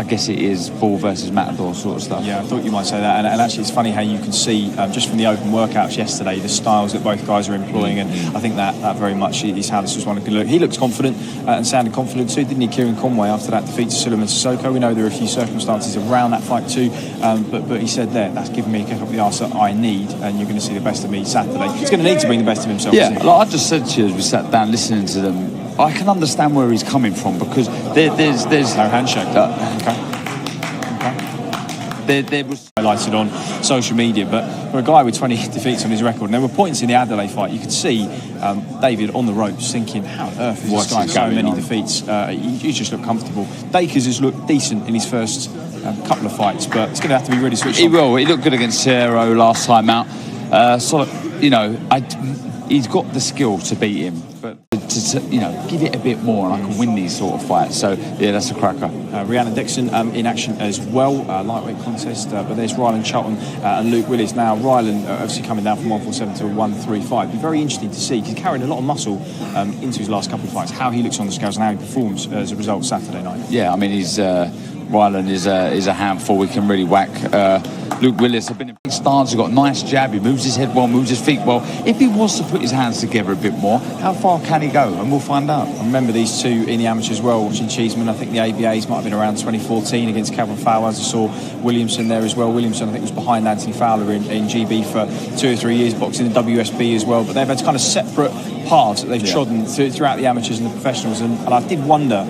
guess it is ball versus matador sort of stuff. Yeah, I thought you might say that, and actually it's funny how you can see just from the open workouts yesterday the styles that both guys are employing, and I think that very much is how this was one. He looks confident and sounded confident too, didn't he, Kieran Conway, after that defeat to Suleiman Sissoko? We know there are a few circumstances around that fight too, but he said that's given me a kick up the arse that I need, and you're going to see the best of me Saturday. He's going to need to bring the best of himself. Yeah, like I just said to you as we sat down listening to them, I can understand where he's coming from, because there's no handshake. There was highlighted on social media, but for a guy with 20 defeats on his record, and there were points in the Adelaide fight you could see David on the ropes thinking, how on earth is this guy so many defeats? He just looked comfortable. Dacres has looked decent in his first couple of fights, but it's going to have to be really switched on. He will. He looked good against Cerro last time out. He's got the skill to beat him, but to give it a bit more, and I can win these sort of fights. So yeah, that's a cracker. Rhys Dixon in action as well, lightweight contest, but there's Ryland Charlton and Luke Willis. Now Ryland obviously coming down from 147 to 135. Be very interesting to see, because he's carrying a lot of muscle into his last couple of fights, how he looks on the scales and how he performs as a result Saturday night. Yeah, I mean Ryland is a handful. He can really whack. Luke Willis, I've been in big stance, he's got a nice jab, he moves his head well, moves his feet well. If he was to put his hands together a bit more, how far can he go? And we'll find out. I remember these two in the amateur as well, watching Cheeseman. I think the ABAs might have been around 2014 against Calvin Fowler. I saw Williamson there as well. Williamson, I think, was behind Anthony Fowler in GB for 2 or 3 years, boxing in the WSB as well. But they've had kind of separate paths that they've trodden throughout the amateurs and the professionals, and I did wonder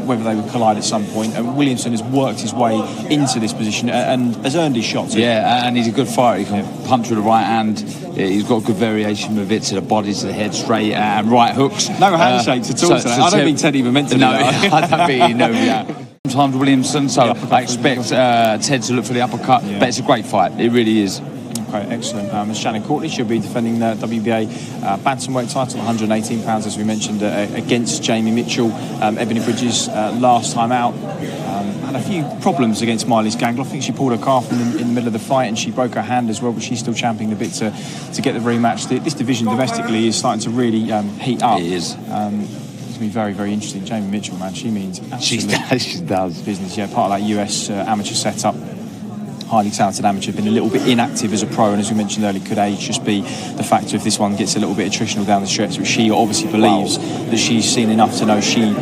whether they would collide at some point. And Williamson has worked his way into this position and has earned his shots. Yeah, and he's a good fighter. He can punch with the right hand. He's got good variation with it, to the body, to the head, straight, and right hooks. No handshakes at all. I don't think Ted even meant to do that. I don't think he knows that. Sometimes Williamson, so I expect Ted to look for the uppercut, but it's a great fight. It really is. Okay, excellent. Shannon Courtenay, she'll be defending the WBA bantamweight title, 118 pounds, as we mentioned, against Jamie Mitchell. Ebony Bridges last time out had a few problems against Miley's Gangle. I think she pulled her calf in the middle of the fight, and she broke her hand as well, but she's still championing a bit to get the rematch. This division domestically is starting to really heat up. It is. It's going to be very, very interesting. Jamie Mitchell, man, she means she does business. Yeah, part of that US amateur setup. Highly talented amateur, been a little bit inactive as a pro, and as we mentioned earlier, could age just be the factor if this one gets a little bit attritional down the stretch, which she obviously believes that she's seen enough to know she